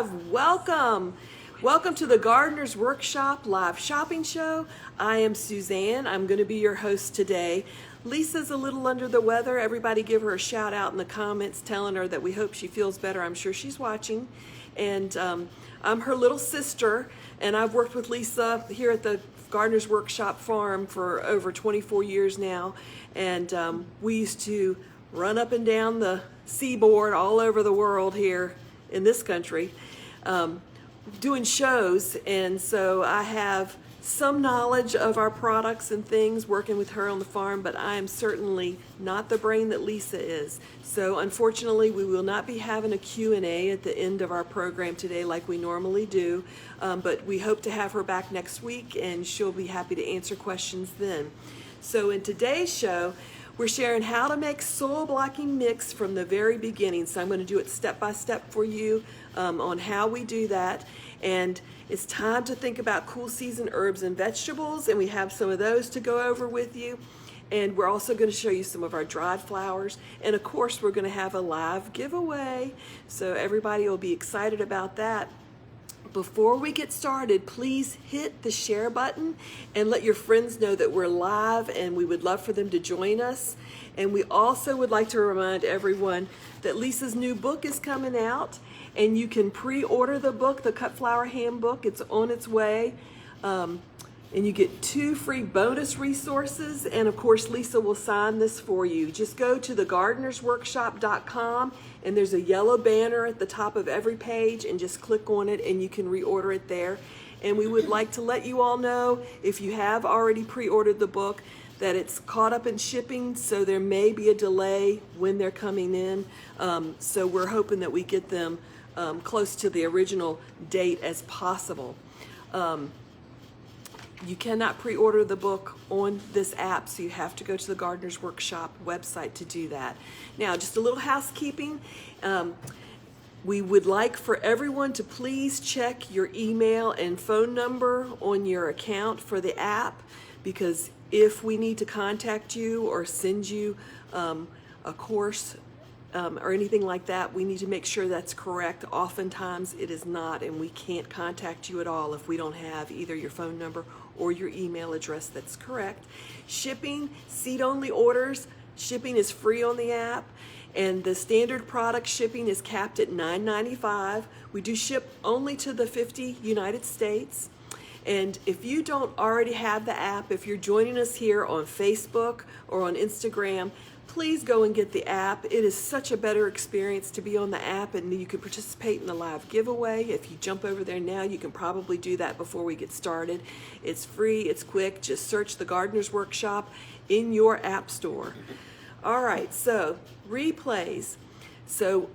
live. Welcome. Welcome to the Gardener's Workshop live shopping show. I am Suzanne. I'm going to be your host today. Lisa's a little under the weather. Everybody give her a shout out in the comments telling her that we hope she feels better. I'm sure she's watching. And I'm her little sister, and I've worked with Lisa here at the Gardener's Workshop farm for over 24 years now. And we used to run up and down the seaboard all over the world here in this country doing shows, and so I have some knowledge of our products and things working with her on the farm, but I am certainly not the brain that Lisa is. So unfortunately we will not be having a Q&A at the end of our program today like we normally do, but we hope to have her back next week and she'll be happy to answer questions then. So in today's show, we're sharing how to make soil blocking mix from the very beginning. So I'm going to do it step by step for you on how we do that. And it's time to think about cool season herbs and vegetables, and we have some of those to go over with you. And we're also going to show you some of our dried flowers. And of course, we're going to have a live giveaway. So everybody will be excited about that. Before we get started, please hit the share button and let your friends know that we're live, and we would love for them to join us. And we also would like to remind everyone that Lisa's new book is coming out, and you can pre-order the book, the Cut Flower Handbook. It's on its way. And you get 2 free bonus resources, and of course Lisa will sign this for you. Just go to thegardenersworkshop.com, and there's a yellow banner at the top of every page, and just click on it and you can reorder it there. And we would like to let you all know, if you have already pre-ordered the book, that it's caught up in shipping, so there may be a delay when they're coming in. So we're hoping that we get them close to the original date as possible. You cannot pre-order the book on this app, so you have to go to the Gardener's Workshop website to do that. Now, just a little housekeeping. We would like for everyone to please check your email and phone number on your account for the app, because if we need to contact you or send you a course or anything like that, we need to make sure that's correct. Oftentimes it is not, and we can't contact you at all if we don't have either your phone number or your email address that's correct. Shipping, seed-only orders, shipping is free on the app, and the standard product shipping is capped at $9.95. We do ship only to the 50 United States. And if you don't already have the app, if you're joining us here on Facebook or on Instagram, please go and get the app. It is such a better experience to be on the app, and you can participate in the live giveaway. If you jump over there now, you can probably do that before we get started. It's free, it's quick. Just search the Gardener's Workshop in your app store. All right, so replays. So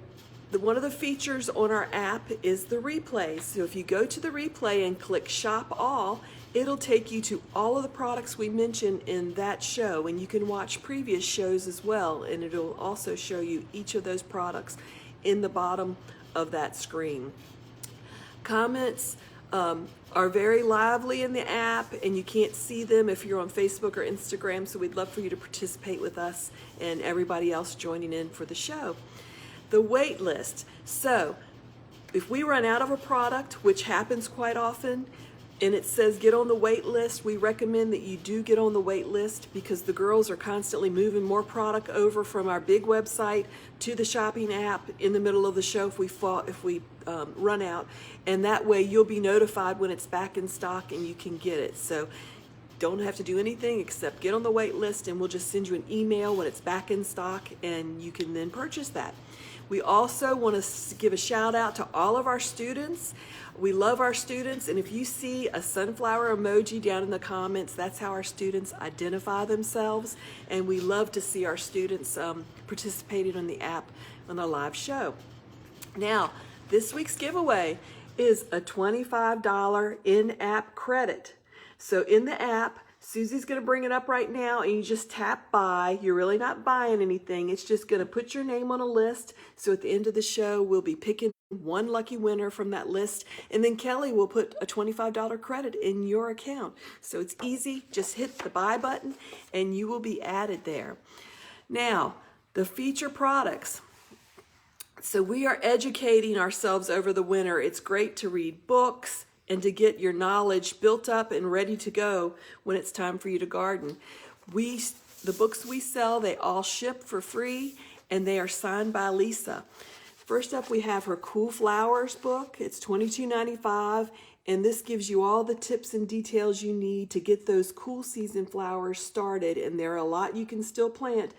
one of the features on our app is the replays. So if you go to the replay and click Shop All, it'll take you to all of the products we mentioned in that show, and you can watch previous shows as well, and it'll also show you each of those products in the bottom of that screen. Comments are very lively in the app, and you can't see them if you're on Facebook or Instagram, so we'd love for you to participate with us and everybody else joining in for the show. The wait list. So if we run out of a product, which happens quite often, and it says get on the wait list, we recommend that you do get on the wait list, because the girls are constantly moving more product over from our big website to the shopping app in the middle of the show if we run out, and that way you'll be notified when it's back in stock and you can get it. So don't have to do anything except get on the wait list, and we'll just send you an email when it's back in stock, and you can then purchase that. We also want to give a shout out to all of our students. We love our students, and if you see a sunflower emoji down in the comments, that's how our students identify themselves, and we love to see our students participating on the app on a live show. Now, this week's giveaway is a $25 in-app credit. So in the app, Susie's going to bring it up right now, and you just tap buy. You're really not buying anything. It's just going to put your name on a list. So at the end of the show, we'll be picking one lucky winner from that list, and then Kelly will put a $25 credit in your account. So it's easy. Just hit the buy button, and you will be added there. Now, the feature products. So we are educating ourselves over the winter. It's great to read books and to get your knowledge built up and ready to go when it's time for you to garden. The books we sell, they all ship for free, and they are signed by Lisa. First up, we have her Cool Flowers book. It's $22.95, and this gives you all the tips and details you need to get those cool season flowers started. And there are a lot you can still plant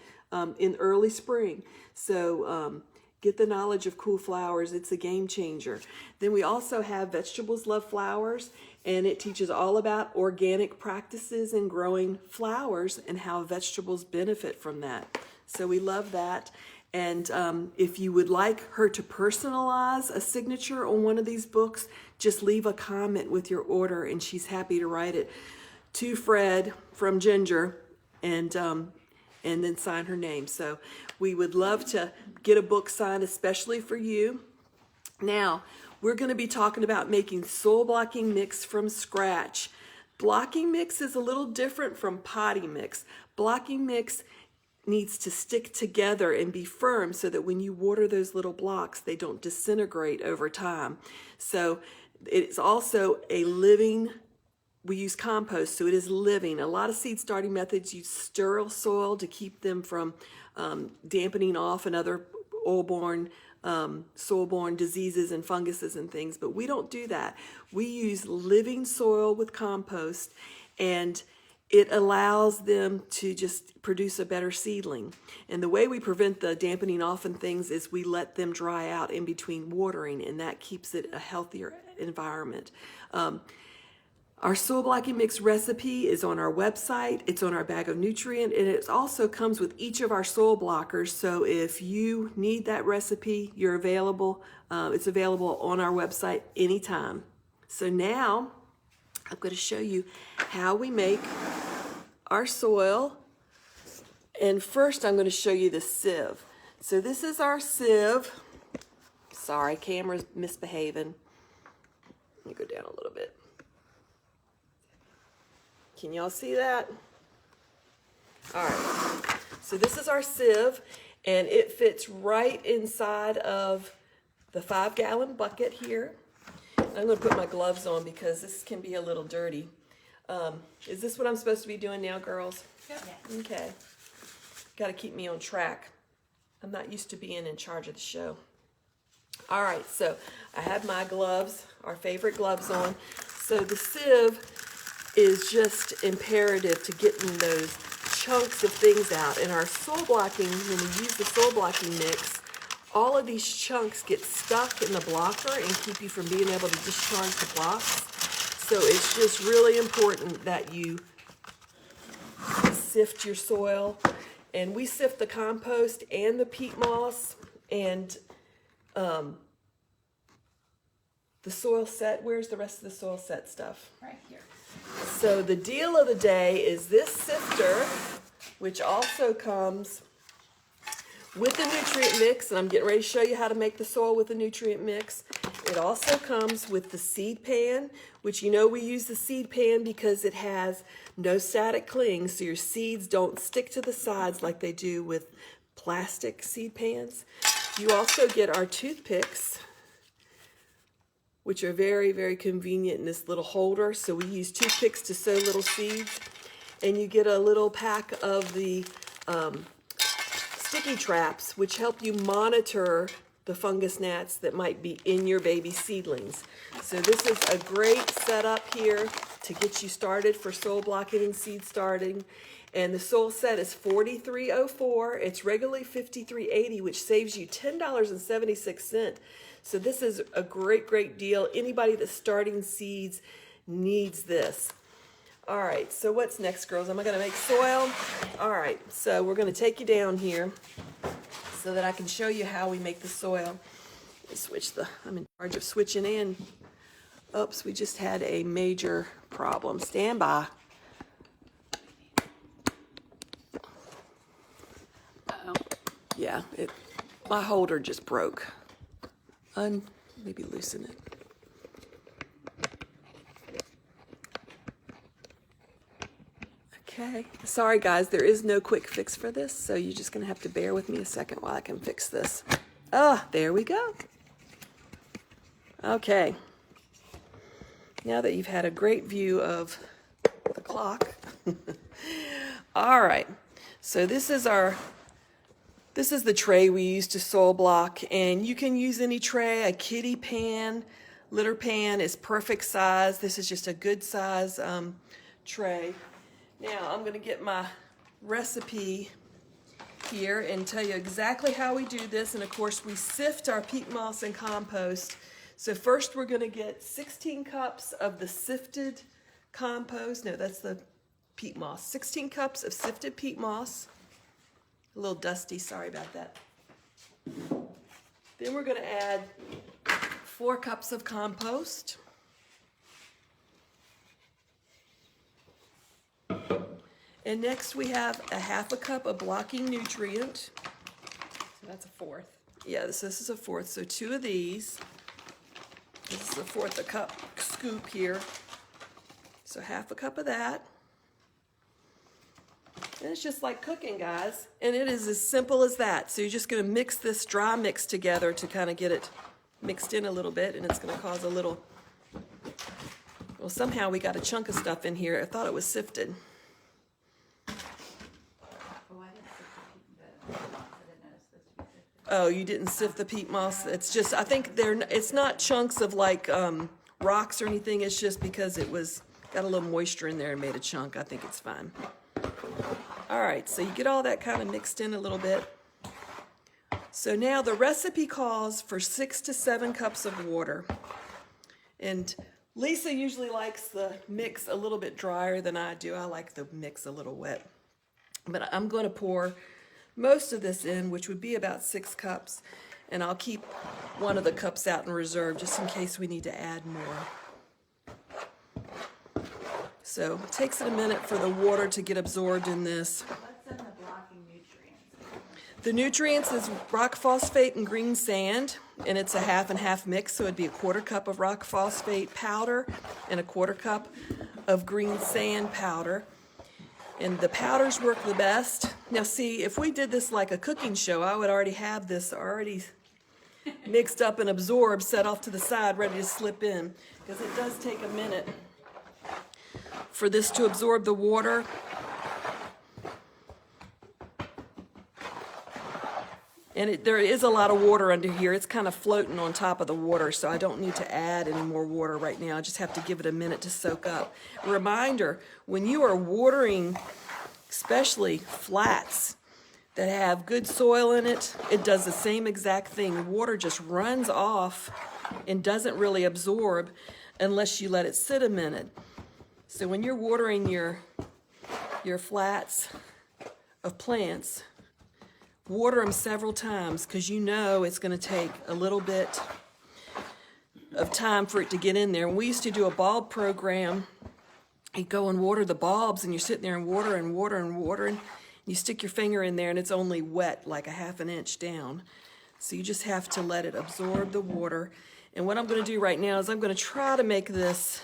in early spring. So get the knowledge of Cool Flowers. It's a game changer. Then we also have Vegetables Love Flowers, and it teaches all about organic practices in growing flowers and how vegetables benefit from that. So we love that. And if you would like her to personalize a signature on one of these books, just leave a comment with your order, and she's happy to write it to Fred from Ginger, and then sign her name. So we would love to get a book signed, especially for you. Now, we're going to be talking about making soil blocking mix from scratch. Blocking mix is a little different from potting mix. Blocking mix needs to stick together and be firm so that when you water those little blocks, they don't disintegrate over time. So it's also a living, we use compost, so it is living. A lot of seed starting methods use sterile soil to keep them from dampening off and other oil-borne, soil-borne diseases and funguses and things, but we don't do that. We use living soil with compost, and it allows them to just produce a better seedling. And the way we prevent the dampening off and things is we let them dry out in between watering, and that keeps it a healthier environment. Our soil blocking mix recipe is on our website. It's on our bag of nutrient, and it also comes with each of our soil blockers. So if you need that recipe, you're available. It's available on our website anytime. So now I'm going to show you how we make our soil. And first I'm going to show you the sieve. So this is our sieve. Sorry, camera's misbehaving. Let me go down a little bit. Can y'all see that? All right, so this is our sieve, and it fits right inside of the 5-gallon bucket here. I'm going to put my gloves on because this can be a little dirty. Is this what I'm supposed to be doing now, girls? Yep. Okay. Got to keep me on track. I'm not used to being in charge of the show. All right, so I have my gloves, our favorite gloves on. So the sieve is just imperative to getting those chunks of things out. And our soil blocking, when we use the soil blocking mix, all of these chunks get stuck in the blocker and keep you from being able to discharge the blocks. So it's just really important that you sift your soil. And we sift the compost and the peat moss and the soil set. Where's the rest of the soil set stuff? Right here. So the deal of the day is this sifter, which also comes with the nutrient mix, and I'm getting ready to show you how to make the soil with the nutrient mix. It also comes with the seed pan, which you know we use the seed pan because it has no static cling, so your seeds don't stick to the sides like they do with plastic seed pans. You also get our toothpicks, which are very, very convenient in this little holder. So we use toothpicks to sow little seeds. And you get a little pack of the sticky traps, which help you monitor the fungus gnats that might be in your baby seedlings. So this is a great setup here to get you started for soil blocking and seed starting. And the soil set is $43.04. It's regularly $53.80, which saves you $10.76. So this is a great, great deal. Anybody that's starting seeds needs this. All right, so what's next, girls? Am I going to make soil? All right, so we're going to take you down here so that I can show you how we make the soil. I'm in charge of switching in. Oops, we just had a major problem. Stand by. Uh-oh. Yeah, my holder just broke. Maybe loosen it. Okay, sorry guys, there is no quick fix for this, so you're just gonna have to bear with me a second while I can fix this. Ah, there we go. Okay. Now that you've had a great view of the clock. All right. So this is the tray we use to soil block, and you can use any tray. A kitty pan, litter pan is perfect size. This is just a good size tray. Now I'm going to get my recipe here and tell you exactly how we do this. And of course we sift our peat moss and compost. So first we're going to get 16 cups of the sifted compost. No, that's the peat moss. 16 cups of sifted peat moss. A little dusty, sorry about that. Then we're going to add 4 cups of compost. And next we have a 1/2 cup of blocking nutrient. So that's a 1/4. Yeah, this is a 1/4, so 2 of these. This is a 1/4 cup scoop here. So 1/2 cup of that. And it's just like cooking, guys. And it is as simple as that. So you're just going to mix this dry mix together to kind of get it mixed in a little bit. And it's going to cause a little, well, somehow we got a chunk of stuff in here. I thought it was sifted. Oh, you didn't sift the peat moss? It's just, I think it's not chunks of like rocks or anything. It's just because it got a little moisture in there and made a chunk. I think it's fine. All right, so you get all that kind of mixed in a little bit. So now the recipe calls for 6 to 7 cups of water. And Lisa usually likes the mix a little bit drier than I do. I like the mix a little wet. But I'm going to pour most of this in, which would be about 6 cups, and I'll keep one of the cups out in reserve just in case we need to add more. So it takes it a minute for the water to get absorbed in this. What's in the blocking nutrients? The nutrients is rock phosphate and green sand, and it's a 1/2 and 1/2 mix, so it'd be a 1/4 cup of rock phosphate powder and a 1/4 cup of green sand powder. And the powders work the best. Now see, if we did this like a cooking show, I would already have this already mixed up and absorbed, set off to the side, ready to slip in. Because it does take a minute for this to absorb the water. And there is a lot of water under here. It's kind of floating on top of the water, so I don't need to add any more water right now. I just have to give it a minute to soak up. A reminder, when you are watering, especially flats that have good soil in it, it does the same exact thing. Water just runs off and doesn't really absorb unless you let it sit a minute. So when you're watering your flats of plants, water them several times, because you know it's going to take a little bit of time for it to get in there. And we used to do a bulb program. You go and water the bulbs, and you're sitting there and water and water and water, and you stick your finger in there and it's only wet like a 1/2 inch down. So you just have to let it absorb the water. And what I'm going to do right now is I'm going to try to make this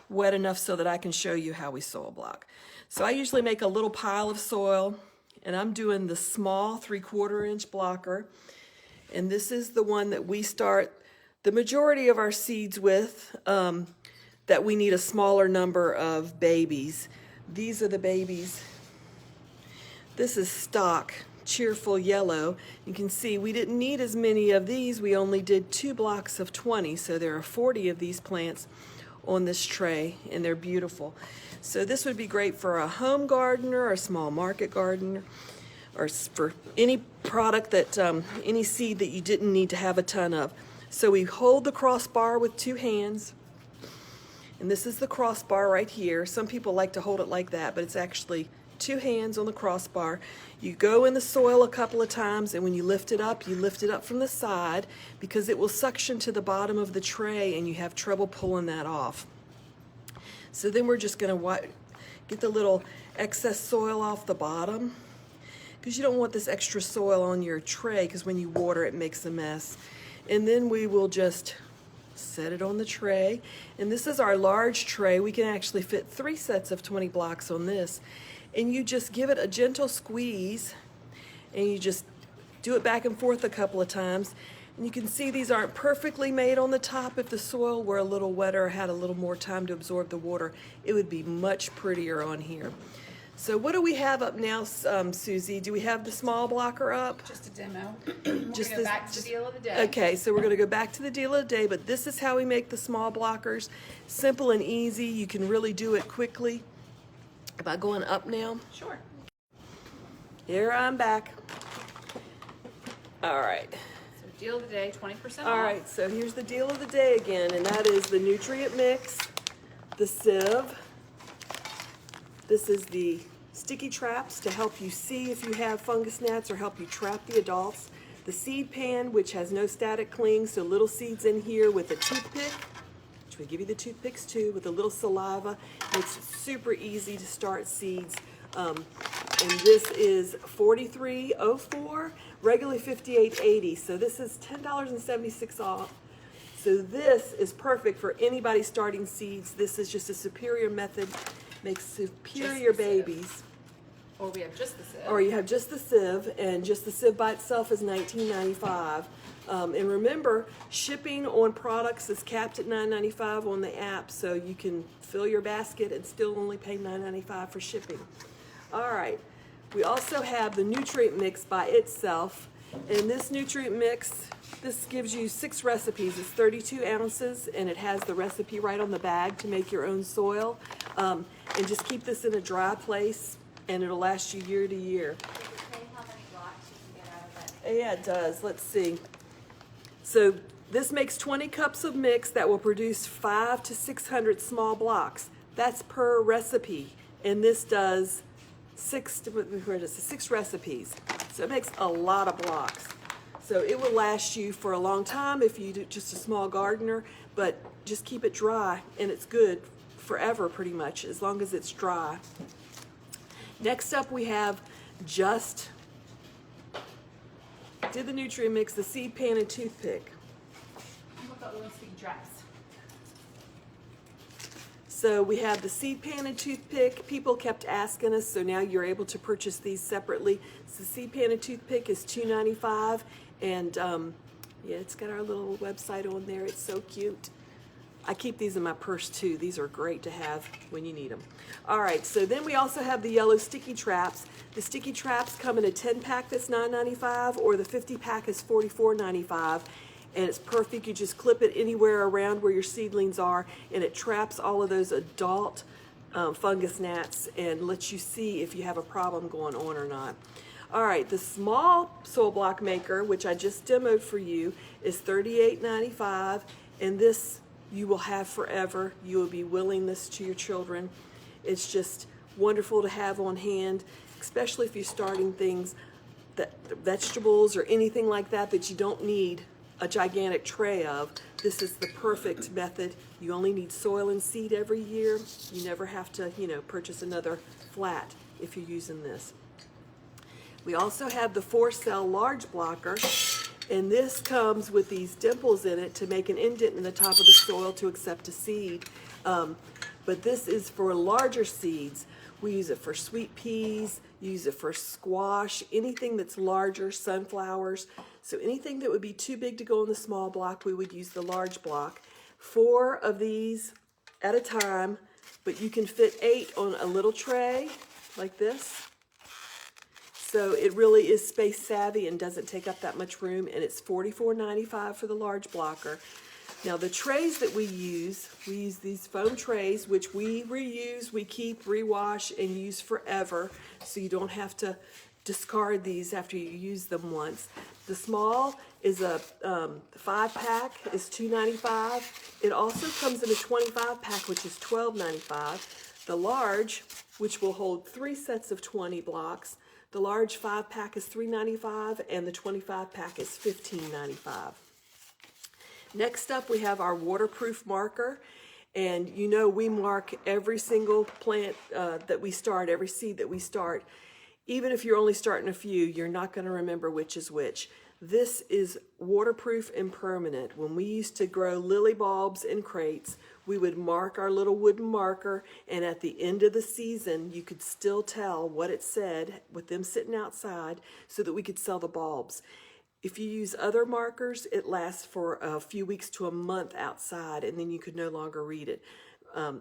wet enough so that I can show you how we soil block. So I usually make a little pile of soil, and I'm doing the small 3/4 inch blocker. And this is the one that we start the majority of our seeds with, that we need a smaller number of babies. These are the babies. This is stock, cheerful yellow. You can see we didn't need as many of these. We only did 2 blocks of 20, so there are 40 of these plants on this tray, and they're beautiful. So this would be great for a home gardener or a small market gardener, or for any product that, any seed that you didn't need to have a ton of. So we hold the crossbar with 2 hands, and this is the crossbar right here. Some people like to hold it like that, but it's actually 2 hands on the crossbar. You go in the soil a couple of times, and when you lift it up from the side, because it will suction to the bottom of the tray and you have trouble pulling that off. So then we're just going to get the little excess soil off the bottom, because you don't want this extra soil on your tray, because when you water it makes a mess. And then we will just set it on the tray. And this is our large tray. We can actually fit 3 sets of 20 blocks on this. And you just give it a gentle squeeze, and you just do it back and forth a couple of times. And you can see these aren't perfectly made on the top. If the soil were a little wetter or had a little more time to absorb the water, it would be much prettier on here. So what do we have up now, Susie? Do we have the small blocker up? Just a demo. We're Just gonna go this- back to the deal of the day. Okay, so we're going to go back to the deal of the day, but this is how we make the small blockers. Simple and easy. You can really do it quickly. Am I going up now? Sure. Here I'm back. All right. So deal of the day, 20% off. All right, so here's the deal of the day again, and that is the nutrient mix, the sieve. This is the sticky traps to help you see if you have fungus gnats or help you trap the adults. The seed pan, which has no static cling, so little seeds in here with a toothpick, which we give you the toothpicks too, with a little saliva. Makes it super easy to start seeds. And this is $43.04, regularly $58.80. So this is $10.76 off. So this is perfect for anybody starting seeds. This is just a superior method. Makes superior Just the sieve. babies. Or we have just the sieve. Or you have just the sieve, and just the sieve by itself is $19.95. And remember, shipping on products is capped at $9.95 on the app, so you can fill your basket and still only pay $9.95 for shipping. All right, we also have the nutrient mix by itself, and this nutrient mix, this gives you 6 recipes. It's 32 ounces, and it has the recipe right on the bag to make your own soil. And just keep this in a dry place, and it'll last you year to year. Does it say how many blocks you can get out of that? Yeah, it does. Let's see. So this makes 20 cups of mix that will produce 500 to 600 small blocks. That's per recipe, and this does 6 recipes. So it makes a lot of blocks. So it will last you for a long time if you do just a small gardener, but just keep it dry, and it's good forever pretty much, as long as it's dry. Next up we have just did the nutrient mix, the seed pan and toothpick. What about little sticky traps? So we have the seed pan and toothpick. People kept asking us, so now you're able to purchase these separately. So the seed pan and toothpick is $2.95, and yeah, it's got our little website on there. It's so cute. I keep these in my purse too. These are great to have when you need them. All right, so then we also have the yellow sticky traps. The sticky traps come in a 10-pack that's $9.95, or the 50-pack is $44.95. And it's perfect. You just clip it anywhere around where your seedlings are, and it traps all of those adult fungus gnats and lets you see if you have a problem going on or not. All right, the small soil block maker, which I just demoed for you, is $38.95, and this you will have forever. You will be willing this to your children. It's just wonderful to have on hand, especially if you're starting things, that vegetables or anything like that that you don't need a gigantic tray of. This is the perfect method. You only need soil and seed every year. You never have to, purchase another flat if you're using this. We also have the 4-cell large blocker, and this comes with these dimples in it to make an indent in the top of the soil to accept a seed. But this is for larger seeds. We use it for sweet peas, use it for squash, anything that's larger, sunflowers. So anything that would be too big to go in the small block, we would use the large block. 4 of these at a time, but you can fit 8 on a little tray like this. So it really is space savvy and doesn't take up that much room, and it's $44.95 for the large blocker. Now the trays that we use these foam trays, which we reuse, we keep, rewash, and use forever, so you don't have to discard these after you use them once. The small is a 5-pack, is $2.95. It also comes in a 25-pack, which is $12.95. The large, which will hold 3 sets of 20 blocks, the large 5-pack is $3.95, and the 25-pack is $15.95. Next up, we have our waterproof marker, and we mark every single plant that we start, every seed that we start. Even if you're only starting a few, you're not going to remember which is which. This is waterproof and permanent. When we used to grow lily bulbs in crates, we would mark our little wooden marker, and at the end of the season, you could still tell what it said with them sitting outside so that we could sell the bulbs. If you use other markers, it lasts for a few weeks to a month outside, and then you could no longer read it.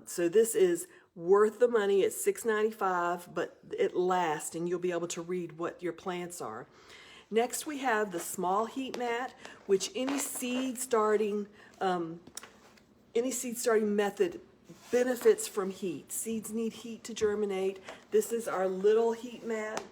So this is worth the money. It's $6.95, but it lasts, and you'll be able to read what your plants are. Next, we have the small heat mat, which any seed starting method benefits from heat. Seeds need heat to germinate. This is our little heat mat,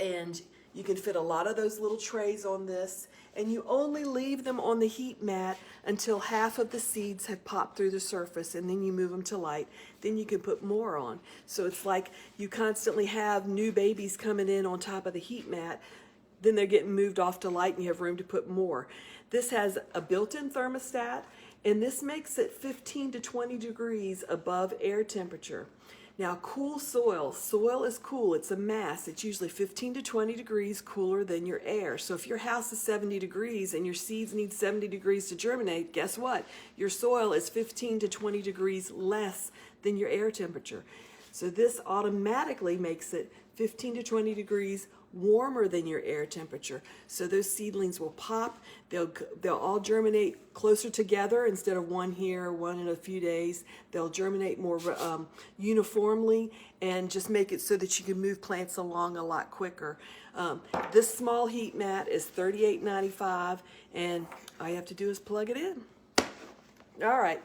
and you can fit a lot of those little trays on this, and you only leave them on the heat mat until half of the seeds have popped through the surface, and then you move them to light. Then you can put more on. So it's like you constantly have new babies coming in on top of the heat mat. Then they're getting moved off to light, and you have room to put more. This has a built-in thermostat, and this makes it 15 to 20 degrees above air temperature. Now, cool soil. Soil is cool. It's a mass. It's usually 15 to 20 degrees cooler than your air. So if your house is 70 degrees and your seeds need 70 degrees to germinate, guess what? Your soil is 15 to 20 degrees less than your air temperature. So this automatically makes it 15 to 20 degrees warmer than your air temperature. So those seedlings will pop. They'll all germinate closer together instead of one here, one in a few days. They'll germinate more uniformly and just make it so that you can move plants along a lot quicker. This small heat mat is $38.95, and all you have to do is plug it in. All right,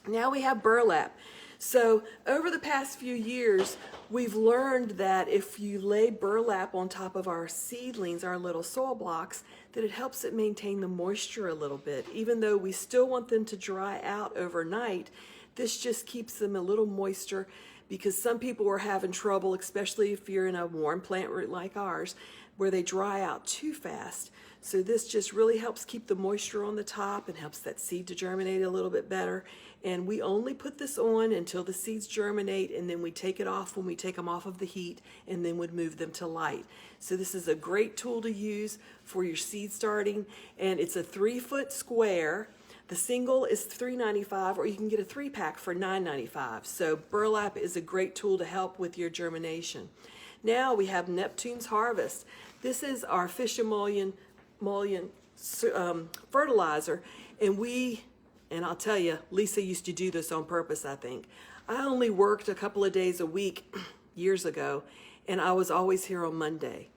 now we have burlap. So over the past few years, we've learned that if you lay burlap on top of our seedlings, our little soil blocks, that it helps it maintain the moisture a little bit. Even though we still want them to dry out overnight, this just keeps them a little moister, because some people are having trouble, especially if you're in a warm plant root like ours, where they dry out too fast. So this just really helps keep the moisture on the top and helps that seed to germinate a little bit better. And we only put this on until the seeds germinate, and then we take it off when we take them off of the heat, and then would move them to light. So this is a great tool to use for your seed starting, and it's a 3-foot square. The single is $3.95, or you can get a 3-pack for $9.95. So burlap is a great tool to help with your germination. Now we have Neptune's Harvest. This is our fish emollient fertilizer, and I'll tell you, Lisa used to do this on purpose, I think. I only worked a couple of days a week years ago, and I was always here on Monday.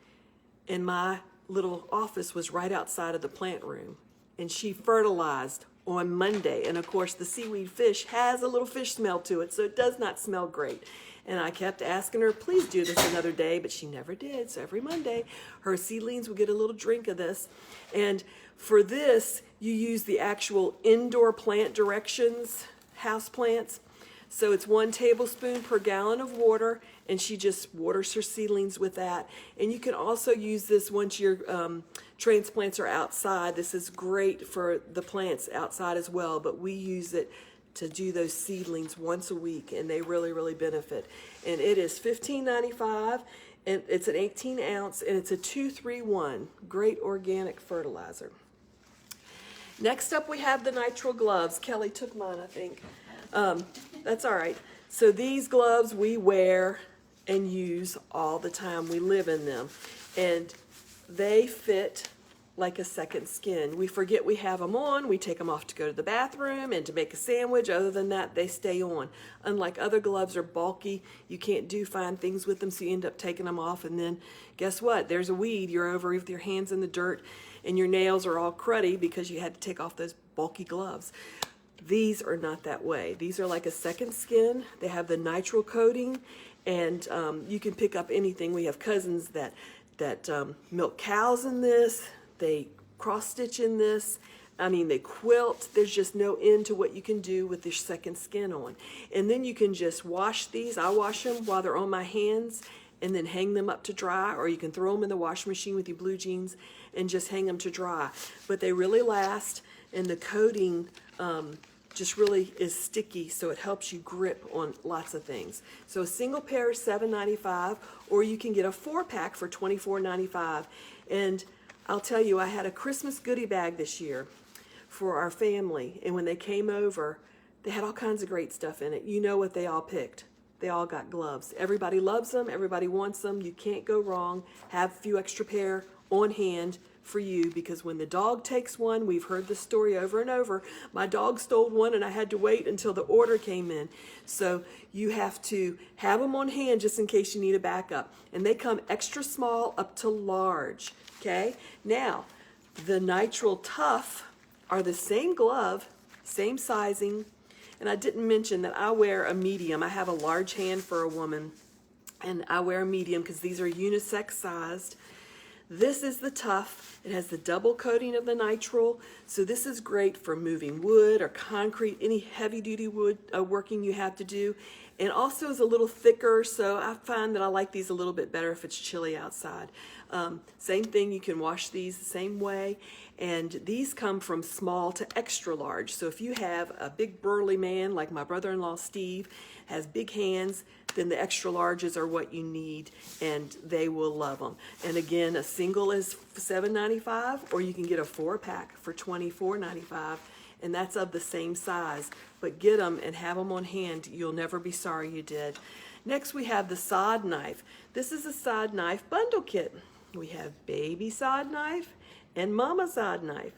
And my little office was right outside of the plant room, and she fertilized on Monday. And of course, the seaweed fish has a little fish smell to it, so it does not smell great. And I kept asking her, please do this another day, but she never did. So every Monday, her seedlings would get a little drink of this. And for this, you use the actual indoor plant directions, house plants. So it's 1 tablespoon per gallon of water, and she just waters her seedlings with that. And you can also use this once your transplants are outside. This is great for the plants outside as well, but we use it to do those seedlings once a week, and they really, really benefit. And it is $15.95, and it's an 18 ounce, and it's a 2-3-1, great organic fertilizer. Next up, we have the nitrile gloves. Kelly took mine, I think. That's all right. So these gloves we wear and use all the time. We live in them, and they fit like a second skin. We forget we have them on. We take them off to go to the bathroom and to make a sandwich. Other than that, they stay on. Unlike other gloves are bulky, you can't do fine things with them, so you end up taking them off, and then guess what? There's a weed. You're over with your hands in the dirt, and your nails are all cruddy because you had to take off those bulky gloves. These are not that way. These are like a second skin. They have the nitrile coating, and you can pick up anything. We have cousins that milk cows in this. They cross-stitch in this. I mean, they quilt. There's just no end to what you can do with this second skin on. And then you can just wash these. I wash them while they're on my hands and then hang them up to dry, or you can throw them in the washing machine with your blue jeans and just hang them to dry. But they really last, and the coating just really is sticky, so it helps you grip on lots of things. So a single pair is $7.95, or you can get a 4-pack for $24.95. And I'll tell you, I had a Christmas goodie bag this year for our family, and when they came over, they had all kinds of great stuff in it. You know what they all picked. They all got gloves. Everybody loves them. Everybody wants them. You can't go wrong. Have a few extra pair on hand for you, because when the dog takes one, we've heard this story over and over. My dog stole one and I had to wait until the order came in. So you have to have them on hand just in case you need a backup. And they come extra small up to large. Okay? Now, the Nitrile Tough are the same glove, same sizing. And I didn't mention that I wear a medium. I have a large hand for a woman, and I wear a medium because these are unisex sized. This is the Tough. It has the double coating of the nitrile, so this is great for moving wood or concrete, any heavy duty wood working you have to do. And also is a little thicker, so I find that I like these a little bit better if it's chilly outside. Same thing, you can wash these the same way. And these come from small to extra large. So if you have a big burly man like my brother-in-law Steve, has big hands, then the extra larges are what you need, and they will love them. And again, a single is $7.95, or you can get a 4-pack for $24.95, and that's of the same size. But get them and have them on hand. You'll never be sorry you did. Next, we have the sod knife. This is a sod knife bundle kit. We have baby sod knife and mama sod knife.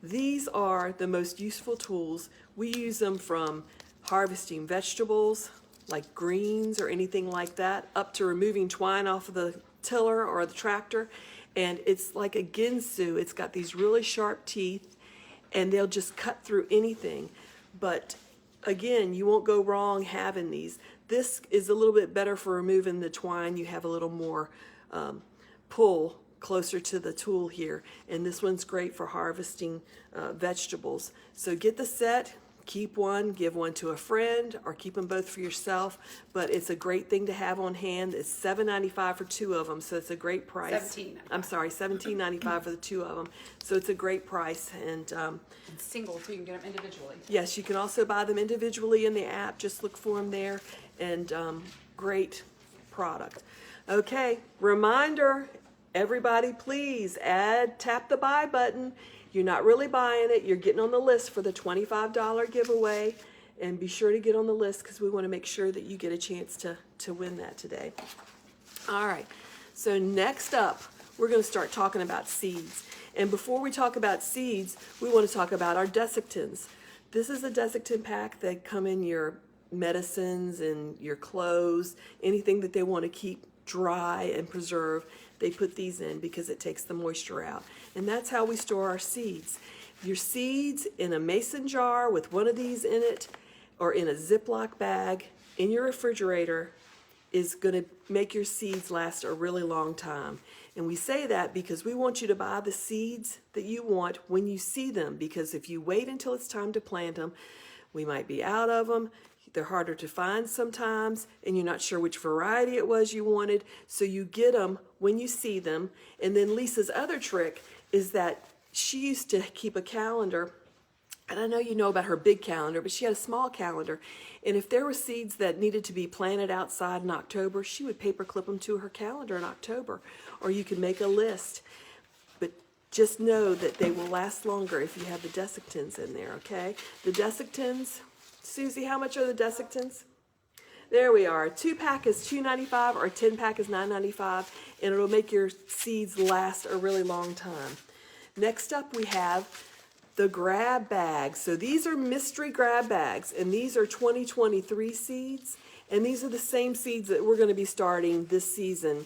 These are the most useful tools. We use them from harvesting vegetables like greens or anything like that, up to removing twine off of the tiller or the tractor. And it's like a ginsu. It's got these really sharp teeth, and they'll just cut through anything. But again, you won't go wrong having these. This is a little bit better for removing the twine. You have a little more pull closer to the tool here, and this one's great for harvesting vegetables. So get the set, keep one, give one to a friend, or keep them both for yourself. But it's a great thing to have on hand. It's $7.95 for 2 of them, so it's a great price. $17.95. I'm sorry, $17.95 for the 2 of them, so it's a great price. And It's single, so you can get them individually. yes, you can also buy them individually in the app. Just look for them there, and great product. Okay, reminder, everybody, please tap the buy button. You're not really buying it. You're getting on the list for the $25 giveaway. And be sure to get on the list, because we want to make sure that you get a chance to win that today. All right, so next up, we're going to start talking about seeds. And before we talk about seeds, we want to talk about our desiccants. This is a desiccant pack that come in your medicines and your clothes, anything that they want to keep dry and preserve. They put these in because it takes the moisture out. And that's how we store our seeds. Your seeds in a mason jar with one of these in it, or in a Ziploc bag in your refrigerator, is going to make your seeds last a really long time. And we say that because we want you to buy the seeds that you want when you see them, because if you wait until it's time to plant them, we might be out of them. They're harder to find sometimes, and you're not sure which variety it was you wanted, so you get them when you see them. And then Lisa's other trick is that she used to keep a calendar, and I know you know about her big calendar, but she had a small calendar, and if there were seeds that needed to be planted outside in October, she would paper clip them to her calendar in October, or you could make a list. But just know that they will last longer if you have the desiccants in there, okay? The desiccants, Susie, how much are the desiccants? There we are. A 2-pack is $2.95, or a 10-pack is $9.95, and it'll make your seeds last a really long time. Next up, we have the grab bags. So these are mystery grab bags, and these are 2023 seeds, and these are the same seeds that we're going to be starting this season,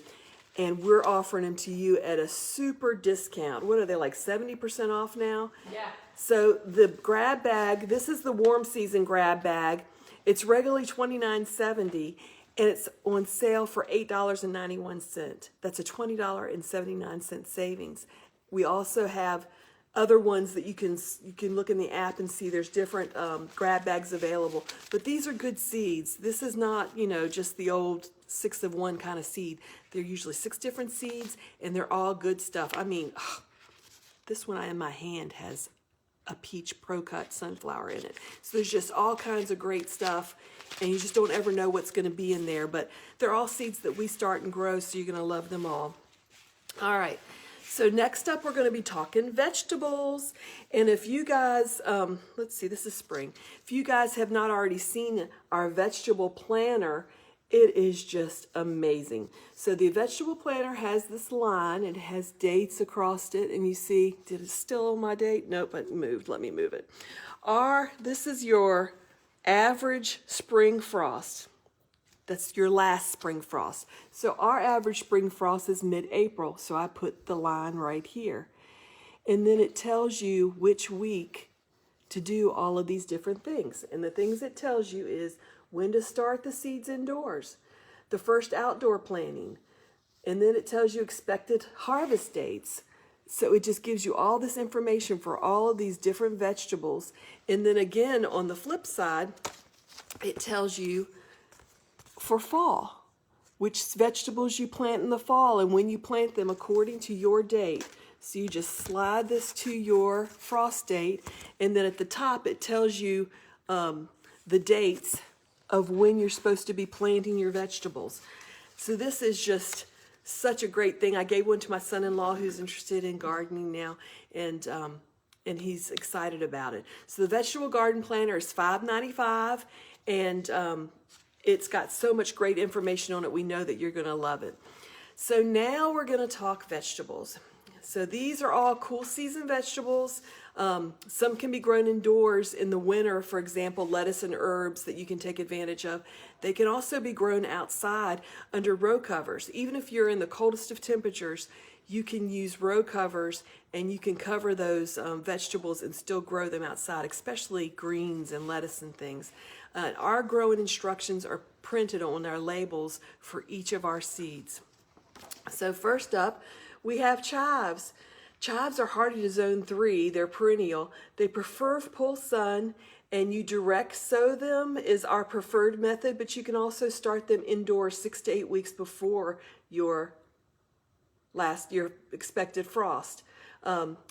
and we're offering them to you at a super discount. What are they, like 70% off now? Yeah. So the grab bag, this is the warm season grab bag. It's regularly $29.70, and it's on sale for $8.91. That's a $20.79 savings. We also have other ones that you can look in the app and see. There's different grab bags available, but these are good seeds. This is not, just the old 6 of 1 kind of seed. They're usually 6 different seeds, and they're all good stuff. I mean, this one in my hand has a peach pro-cut sunflower in it. So there's just all kinds of great stuff, and you just don't ever know what's going to be in there, but they're all seeds that we start and grow, so you're going to love them all. All right, So next up, we're going to be talking vegetables. And if you guys, let's see, this is spring. If you guys have not already seen our vegetable planner, it is just amazing. So the vegetable planner has this line. It has dates across it. And you see, did it still on my date? Nope, it moved. Let me move it. This is your average spring frost. That's your last spring frost. So our average spring frost is mid-April, so I put the line right here. And then it tells you which week to do all of these different things. And the things it tells you is when to start the seeds indoors, the first outdoor planting, and then it tells you expected harvest dates. So it just gives you all this information for all of these different vegetables. And then again, on the flip side, it tells you for fall, which vegetables you plant in the fall and when you plant them according to your date. So you just slide this to your frost date, and then at the top it tells you the dates of when you're supposed to be planting your vegetables. So this is just such a great thing. I gave one to my son-in-law who's interested in gardening now, and he's excited about it. So the vegetable garden planner is $5.95, and it's got so much great information on it. We know that you're going to love it. So now we're going to talk vegetables. So these are all cool season vegetables. Some can be grown indoors in the winter, for example, lettuce and herbs that you can take advantage of. They can also be grown outside under row covers. Even if you're in the coldest of temperatures, you can use row covers and you can cover those vegetables and still grow them outside, especially greens and lettuce and things. Our growing instructions are printed on our labels for each of our seeds. So first up, we have chives. Chives are hardy to zone 3. They're perennial. They prefer full sun, and you direct sow them is our preferred method, but you can also start them indoors 6 to 8 weeks before your expected frost.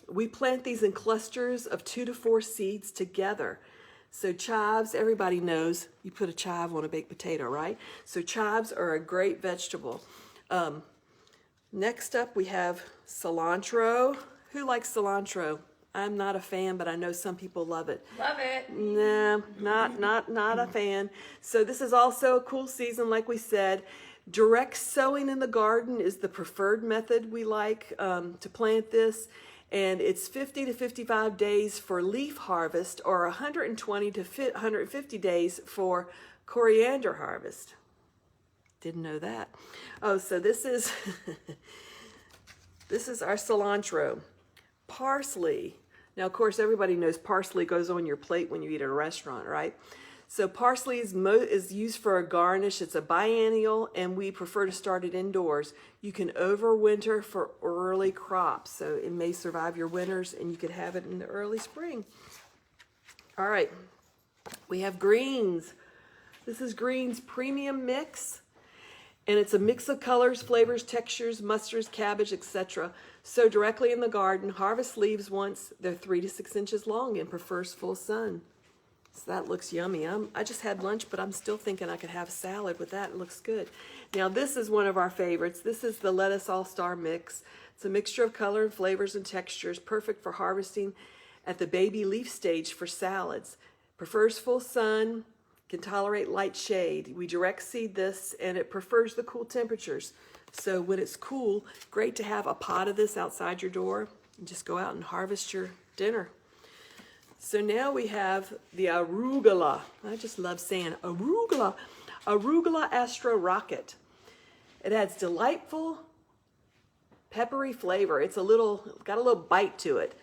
We plant these in clusters of 2 to 4 seeds together. So chives, everybody knows you put a chive on a baked potato, right? So chives are a great vegetable. Next up, we have cilantro. Who likes cilantro? I'm not a fan, but I know some people love it. Love it. Nah, not a fan. So this is also a cool season, like we said. Direct sowing in the garden is the preferred method we like to plant this. And it's 50 to 55 days for leaf harvest, or 120 to 150 days for coriander harvest. Didn't know that. Oh, so this is this is our cilantro. Parsley. Now, of course, everybody knows parsley goes on your plate when you eat at a restaurant, right? So parsley is used for a garnish. It's a biennial, and we prefer to start it indoors. You can overwinter for early crops, so it may survive your winters, and you could have it in the early spring. All right, we have greens. This is greens premium mix, and it's a mix of colors, flavors, textures, mustards, cabbage, etc. So directly in the garden, harvest leaves once. They're 3 to 6 inches long and prefers full sun. So that looks yummy. I just had lunch, but I'm still thinking I could have a salad with that. It looks good. Now this is one of our favorites. This is the lettuce all-star mix. It's a mixture of color and flavors and textures, perfect for harvesting at the baby leaf stage for salads. Prefers full sun, can tolerate light shade. We direct seed this, and it prefers the cool temperatures. So when it's cool, great to have a pot of this outside your door and just go out and harvest your dinner. So now we have the arugula. I just love saying arugula. Arugula Astro Rocket. It adds delightful peppery flavor. It's got a little bite to it.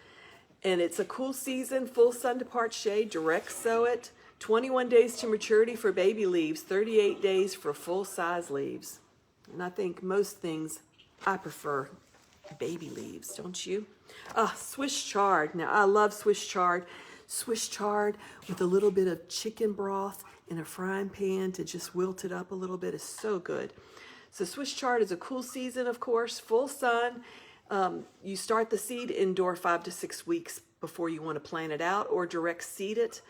And it's a cool season, full sun to part shade, direct sow it. 21 days to maturity for baby leaves, 38 days for full-size leaves. And I think most things I prefer baby leaves, don't you? Swiss chard. Now, I love Swiss chard. Swiss chard with a little bit of chicken broth in a frying pan to just wilt it up a little bit is so good. So Swiss chard is a cool season, of course, full sun. You start the seed indoor 5 to 6 weeks before you want to plant it out, or direct seed it.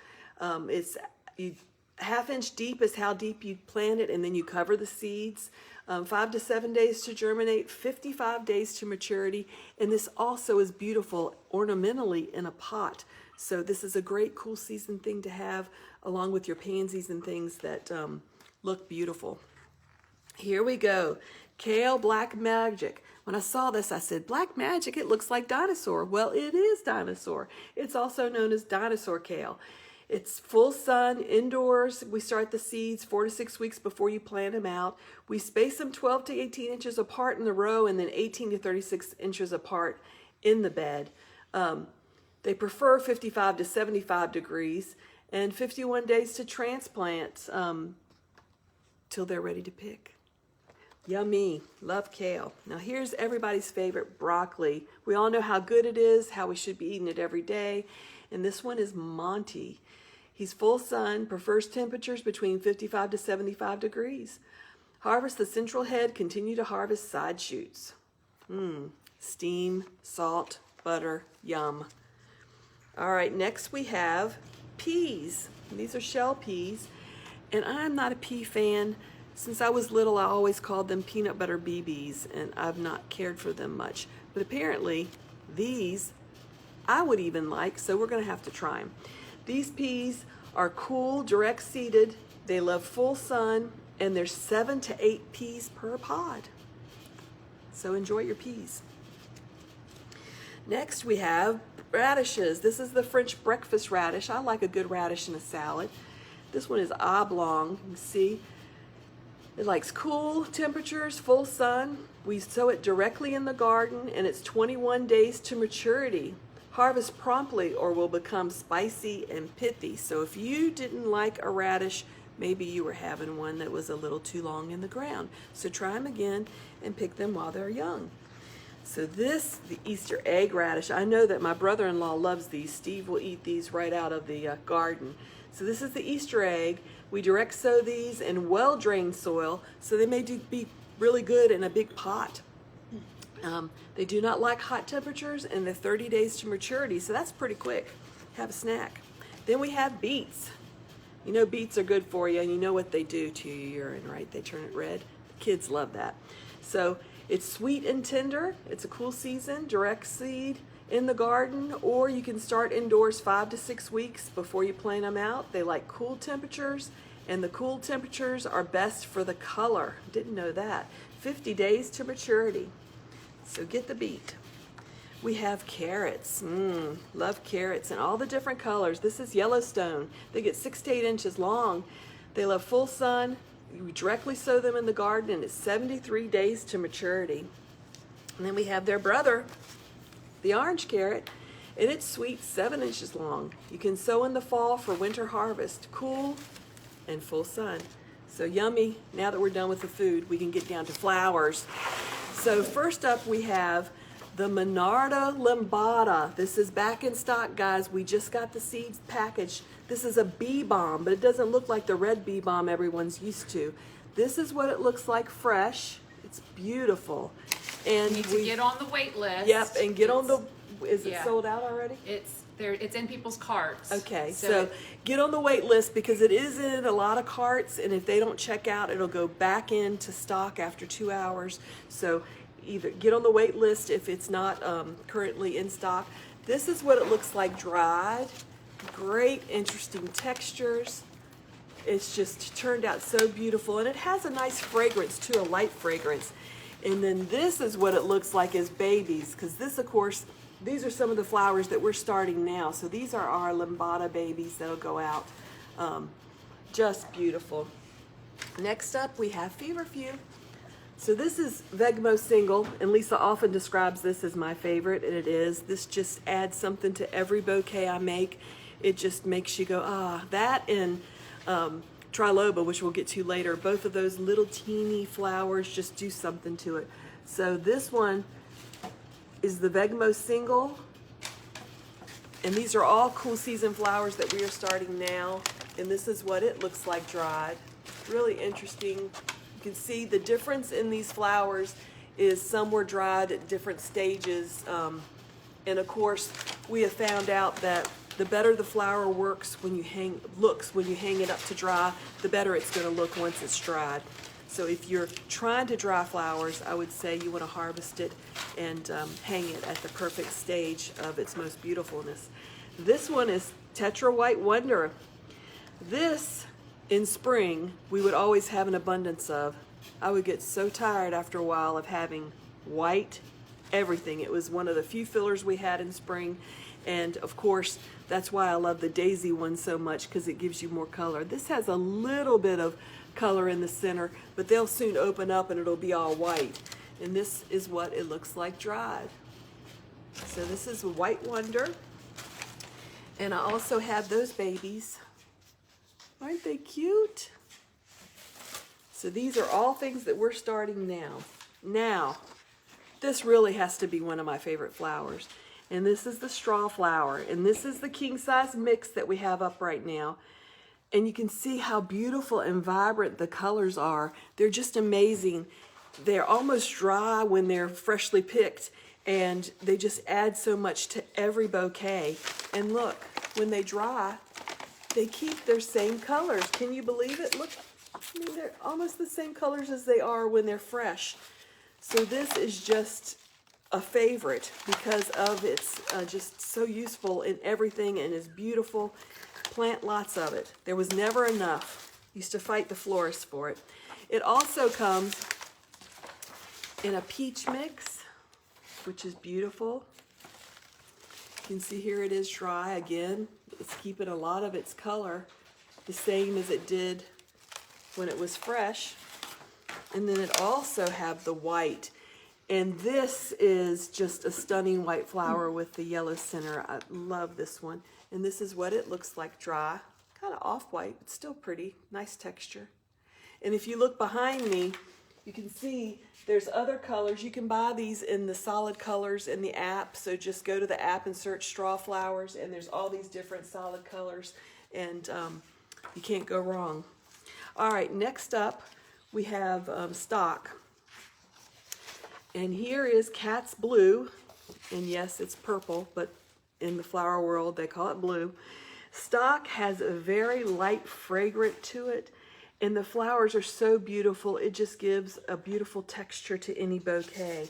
It's 1/2 inch deep is how deep you plant it, and then you cover the seeds. 5 to 7 days to germinate, 55 days to maturity, and this also is beautiful ornamentally in a pot. So this is a great cool season thing to have along with your pansies and things that look beautiful. Here we go. Kale Black Magic. When I saw this, I said, Black Magic, it looks like dinosaur. Well, it is dinosaur. It's also known as dinosaur kale. It's full sun, indoors. We start the seeds 4 to 6 weeks before you plant them out. We space them 12 to 18 inches apart in the row and then 18 to 36 inches apart in the bed. They prefer 55 to 75 degrees and 51 days to transplant till they're ready to pick. Yummy. Love kale. Now here's everybody's favorite, broccoli. We all know how good it is, how we should be eating it every day. And this one is Monty. He's full sun, prefers temperatures between 55 to 75 degrees. Harvest the central head, continue to harvest side shoots. Steam, salt, butter, yum. All right, next we have peas. These are shell peas. And I'm not a pea fan. Since I was little, I always called them peanut butter BBs, and I've not cared for them much. But apparently, these I would even like, so we're going to have to try them. These peas are cool, direct seeded. They love full sun, and there's 7 to 8 peas per pod. So enjoy your peas. Next, we have radishes. This is the French breakfast radish. I like a good radish in a salad. This one is oblong. You can see it likes cool temperatures, full sun. We sow it directly in the garden, and it's 21 days to maturity. Harvest promptly or will become spicy and pithy. So if you didn't like a radish, maybe you were having one that was a little too long in the ground. So try them again and pick them while they're young. So this, the Easter egg radish, I know that my brother-in-law loves these. Steve will eat these right out of the garden. So this is the Easter egg. We direct sow these in well-drained soil, so they may be really good in a big pot. They do not like hot temperatures, and they're 30 days to maturity, so that's pretty quick. Have a snack. Then we have beets. You know beets are good for you, and you know what they do to your urine, right? They turn it red. Kids love that. So it's sweet and tender. It's a cool season. Direct seed in the garden, or you can start indoors 5 to 6 weeks before you plant them out. They like cool temperatures, and the cool temperatures are best for the color. Didn't know that. 50 days to maturity. So get the beet. We have carrots. Love carrots in all the different colors. This is Yellowstone. They get 6 to 8 inches long. They love full sun. You directly sow them in the garden, and it's 73 days to maturity. And then we have their brother, the orange carrot, and it's sweet, 7 inches long. You can sow in the fall for winter harvest. Cool and full sun. So yummy. Now that we're done with the food, we can get down to flowers. So first up we have the Monarda Lambada. This is back in stock, guys. We just got the seeds packaged. This is a bee balm, but it doesn't look like the red bee balm everyone's used to. This is what it looks like fresh. It's beautiful. And You need to get on the wait list. Yep, and get on the, is it sold out already? It's there. It's in people's carts. Okay, so get on the wait list because it is in a lot of carts, and if they don't check out, it'll go back into stock after 2 hours. So either get on the wait list if it's not currently in stock. This is what it looks like dried. Great, interesting textures. It's just turned out so beautiful, and it has a nice fragrance too, a light fragrance. And then this is what it looks like as babies, because this, of course, these are some of the flowers that we're starting now. So these are our lambada babies that'll go out. Just beautiful. Next up, we have feverfew. So this is Vegmo single, and Lisa often describes this as my favorite, and it is. This just adds something to every bouquet I make. It just makes you go, ah. That and Triloba, which we'll get to later, both of those little teeny flowers just do something to it. So this one is the Vegmo single, and these are all cool season flowers that we are starting now, and this is what it looks like dried. Really interesting. You can see the difference in these flowers is some were dried at different stages, and of course we have found out that the better the flower works when you hang it up to dry, the better it's going to look once it's dried. So if you're trying to dry flowers, I would say you want to harvest it and hang it at the perfect stage of its most beautifulness. This one is Tetra White Wonder. This, in spring, we would always have an abundance of. I would get so tired after a while of having white everything. It was one of the few fillers we had in spring, and of course that's why I love the daisy one so much, because it gives you more color. This has a little bit of color in the center, but they'll soon open up and it'll be all white, and this is what it looks like dried. So this is White Wonder, and I also have those babies. Aren't they cute? So these are all things that we're starting now. Now, this really has to be one of my favorite flowers. And this is the straw flower. And this is the king size mix that we have up right now. And you can see how beautiful and vibrant the colors are. They're just amazing. They're almost dry when they're freshly picked. And they just add so much to every bouquet. And look, when they dry, they keep their same colors. Can you believe it? Look, I mean, they're almost the same colors as they are when they're fresh. So this is just a favorite because of it's just so useful in everything and is beautiful. Plant lots of it. There was never enough. Used to fight the florist for it. It also comes in a peach mix, which is beautiful. You can see here it is dry again. It's keeping a lot of its color the same as it did when it was fresh. And then it also have the white. And this is just a stunning white flower with the yellow center. I love this one. And this is what it looks like dry. Kind of off-white, but still pretty. Nice texture. And if you look behind me, you can see there's other colors. You can buy these in the solid colors in the app. So just go to the app and search straw flowers. And there's all these different solid colors. And you can't go wrong. All right, next up, we have stock. And here is Cat's Blue. And yes, it's purple, but in the flower world, they call it blue. Stock has a very light fragrance to it. And the flowers are so beautiful. It just gives a beautiful texture to any bouquet.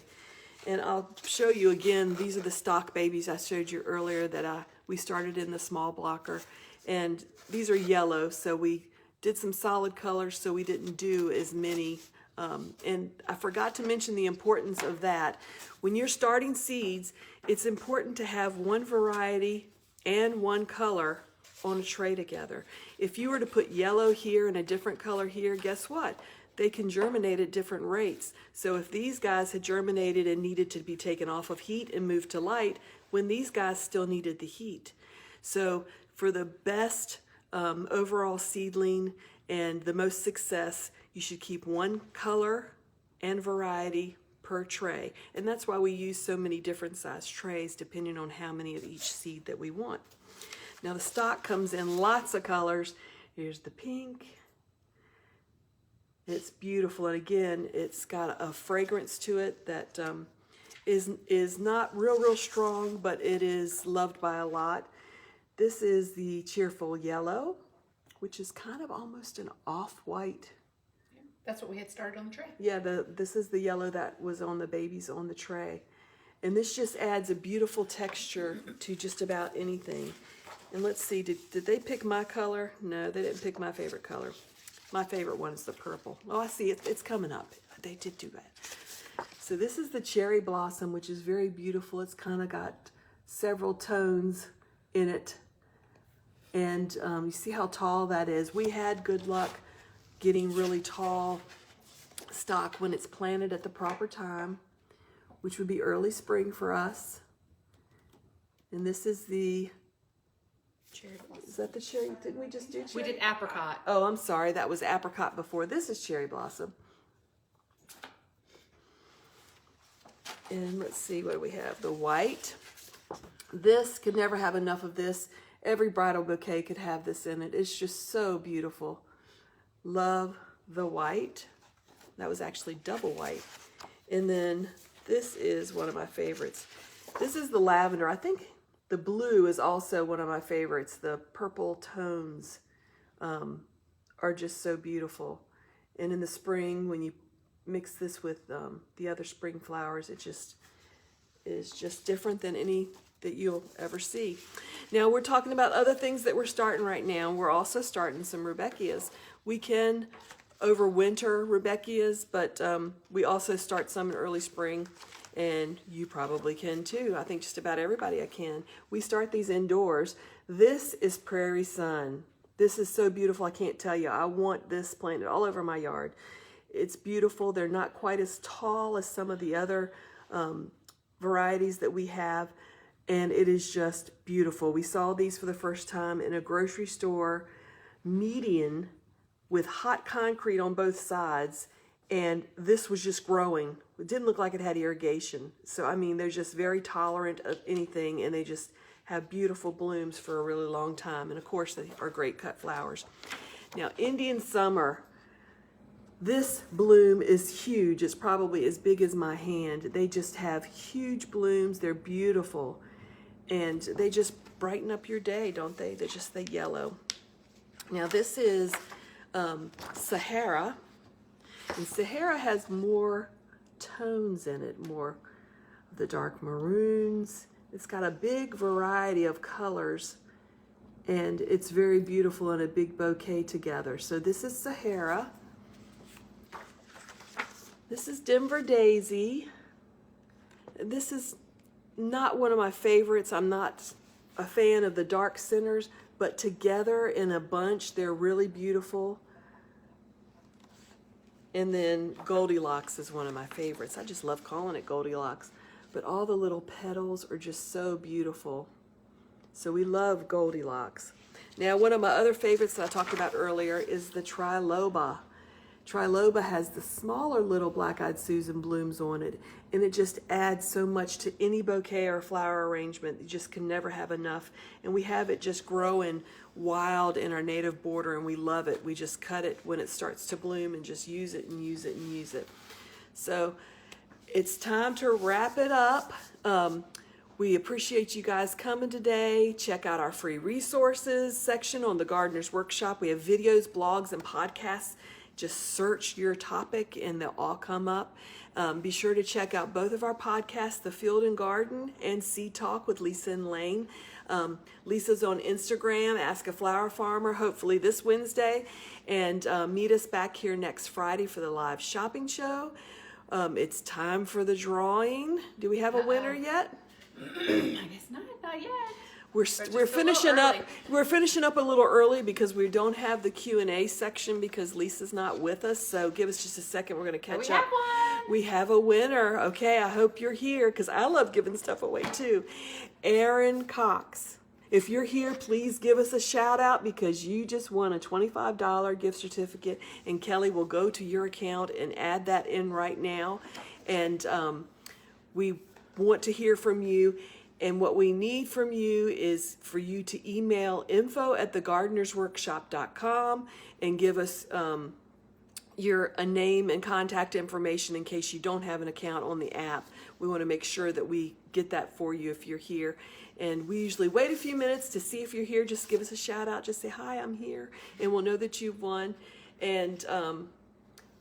And I'll show you again, these are the stock babies I showed you earlier that we started in the small blocker. And these are yellow, so we did some solid colors, so we didn't do as many. And I forgot to mention the importance of that. When you're starting seeds, it's important to have one variety and one color on a tray together. If you were to put yellow here and a different color here, guess what? They can germinate at different rates. So if these guys had germinated and needed to be taken off of heat and moved to light, when these guys still needed the heat. So for the best overall seedling and the most success, you should keep one color and variety per tray. And that's why we use so many different size trays depending on how many of each seed that we want. Now the stock comes in lots of colors. Here's the pink. It's beautiful, and again, it's got a fragrance to it that is not real strong, but it is loved by a lot. This is the Cheerful Yellow, which is kind of almost an off-white. That's what we had started on the tray. Yeah, this is the yellow that was on the babies on the tray. And this just adds a beautiful texture to just about anything. And let's see, did they pick my color? No, they didn't pick my favorite color. My favorite one is the purple. Oh, I see it. It's coming up. They did do that. So this is the Cherry Blossom, which is very beautiful. It's kind of got several tones in it. And you see how tall that is. We had good luck getting really tall stock when it's planted at the proper time, which would be early spring for us. And this is the Cherry blossom. Is that the cherry? Didn't we just do cherry? We did apricot. Oh, I'm sorry. That was apricot before. This is Cherry Blossom. And let's see, what do we have? The white. This could never have enough of this. Every bridal bouquet could have this in it. It's just so beautiful. Love the white. That was actually double white. And then this is one of my favorites. This is the lavender. I think the blue is also one of my favorites. The purple tones are just so beautiful. And in the spring, when you mix this with the other spring flowers, it just is just different than any that you'll ever see. Now we're talking about other things that we're starting right now. We're also starting some rudbeckias. We can overwinter rudbeckias, but we also start some in early spring, and you probably can too. I think just about everybody can. We start these indoors. This is Prairie Sun. This is so beautiful, I can't tell you. I want this planted all over my yard. It's beautiful. They're not quite as tall as some of the other varieties that we have, and it is just beautiful. We saw these for the first time in a grocery store, median, with hot concrete on both sides, and this was just growing. It didn't look like it had irrigation. So, I mean, they're just very tolerant of anything, and they just have beautiful blooms for a really long time. And of course, they are great cut flowers. Now, Indian Summer, this bloom is huge. It's probably as big as my hand. They just have huge blooms. They're beautiful, and they just brighten up your day, don't they? They're just the yellow. Now, this is Sahara, and Sahara has more tones in it, more of the dark maroons. It's got a big variety of colors, and it's very beautiful in a big bouquet together. So this is Sahara. This is Denver Daisy. This is not one of my favorites. I'm not a fan of the dark centers, but together in a bunch, they're really beautiful. And then Goldilocks is one of my favorites. I just love calling it Goldilocks. But all the little petals are just so beautiful. So we love Goldilocks. Now, one of my other favorites that I talked about earlier is the Triloba. Triloba has the smaller little black-eyed Susan blooms on it, and it just adds so much to any bouquet or flower arrangement. You just can never have enough. And we have it just growing wild in our native border, and we love it. We just cut it when it starts to bloom and just use it and use it and use it. So it's time to wrap it up. We appreciate you guys coming today. Check out our free resources section on the Gardener's Workshop. We have videos, blogs, and podcasts. Just search your topic and they'll all come up. Be sure to check out both of our podcasts, The Field and Garden and Seed Talk with Lisa and Lane. Lisa's on Instagram, Ask a Flower Farmer, hopefully this Wednesday. And meet us back here next Friday for the live shopping show. It's time for the drawing. Do we have a winner yet? I guess not yet. We're finishing up. We're finishing up a little early because we don't have the Q&A section because Lisa's not with us. So give us just a second. We're going to catch up. We have one. We have a winner. Okay, I hope you're here because I love giving stuff away too. Aaron Cox. If you're here, please give us a shout out because you just won a $25 gift certificate, and Kelly will go to your account and add that in right now. And we want to hear from you. And what we need from you is for you to email info@thegardenersworkshop.com and give us your name and contact information in case you don't have an account on the app. We want to make sure that we get that for you if you're here. And we usually wait a few minutes to see if you're here. Just give us a shout out. Just say, hi, I'm here. And we'll know that you've won. And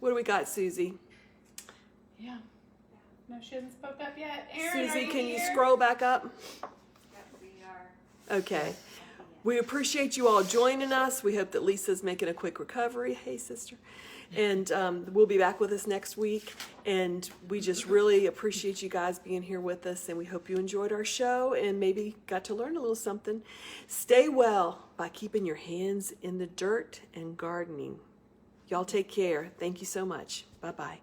what do we got, Susie? Yeah. No, she hasn't spoke up yet. Erin, Susie, are can you here? scroll back up? Yep, we are. Okay. We appreciate you all joining us. We hope that Lisa's making a quick recovery. Hey, sister. And we'll be back with us next week. And we just really appreciate you guys being here with us. And we hope you enjoyed our show and maybe got to learn a little something. Stay well by keeping your hands in the dirt and gardening. Y'all take care. Thank you so much. Bye-bye.